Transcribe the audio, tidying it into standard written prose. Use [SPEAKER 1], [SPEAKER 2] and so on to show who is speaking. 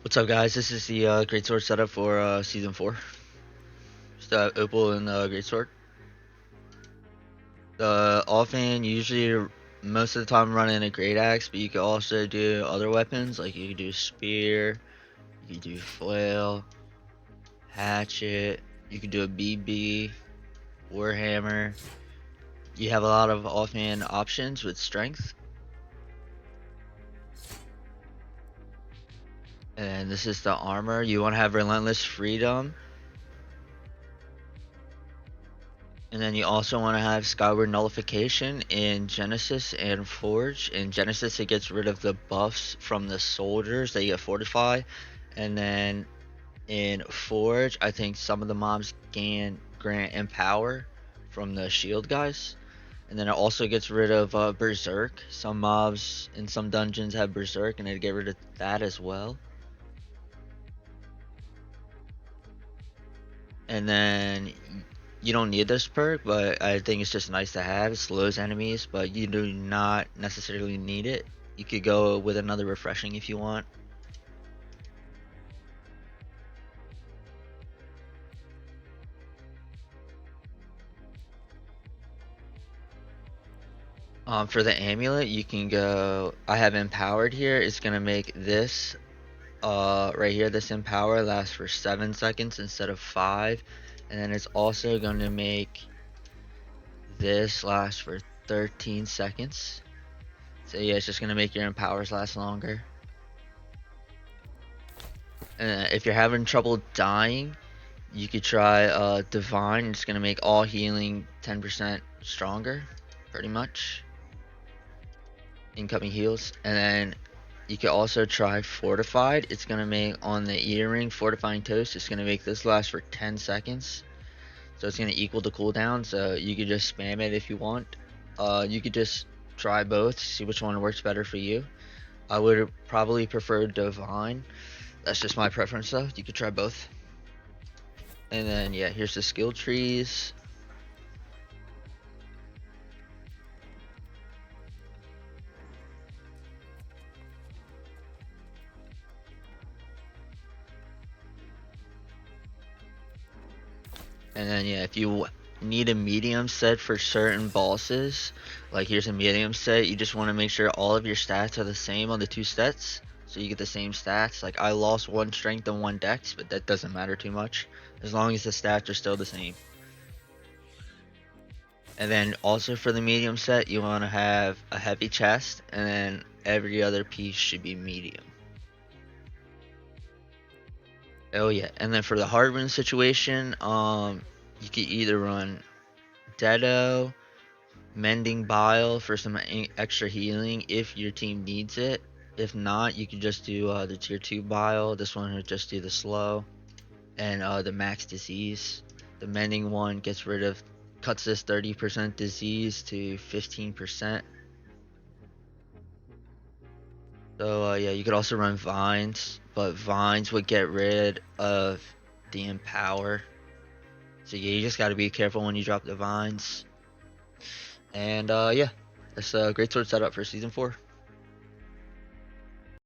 [SPEAKER 1] What's up, guys? This is the Greatsword setup for Season 4. Just Opal and Greatsword. Often, usually, most of the time running a Great Axe, but you can also do other weapons, like you can do Spear, you can do Flail, Hatchet, you can do a BB, Warhammer. You have a lot of offhand options with Strength. And this is the armor. You want to have Relentless Freedom. And then you also want to have Skyward Nullification in Genesis and Forge. In Genesis, it gets rid of the buffs from the soldiers that you get Fortify. And then in Forge, I think some of the mobs grant Empower from the shield guys. And then it also gets rid of Berserk. Some mobs in some dungeons have Berserk, and they get rid of that as well. And then you don't need this perk, but I think it's just nice to have. It slows enemies, but you do not necessarily need it. You could go with another refreshing if you want. For the amulet, you can go. I have empowered here. It's gonna make this right here, this empower last for 7 seconds instead of 5, and then it's also going to make this last for 13 seconds. So yeah, it's just gonna make your empowers last longer. If you're having trouble dying, you could try Divine. It's gonna make all healing 10% stronger, pretty much. Incoming heals. And then you could also try Fortified. It's gonna make on the earring Fortifying Toast. It's gonna make this last for 10 seconds. So it's gonna equal the cooldown. So you could just spam it if you want. You could just try both, see which one works better for you. I would probably prefer Divine. That's just my preference though. You could try both. And then yeah, here's the skill trees. And then yeah, if you need a medium set for certain bosses, like here's a medium set, you just want to make sure all of your stats are the same on the 2 stats, so you get the same stats. Like I lost 1 strength and 1 dex, but that doesn't matter too much as long as the stats are still the same. And then also for the medium set, you want to have a heavy chest, and then every other piece should be medium. Oh yeah, and then for the hard rune situation, you could either run Deado, Mending Bile for some extra healing if your team needs it. If not, you can just do the tier 2 Bile. This one would just do the slow, and the max disease. The Mending one cuts this 30% disease to 15%. So yeah, you could also run Vines, but Vines would get rid of the Empower. So yeah, you just gotta be careful when you drop the Vines. And yeah, that's a Greatsword setup for Season 4.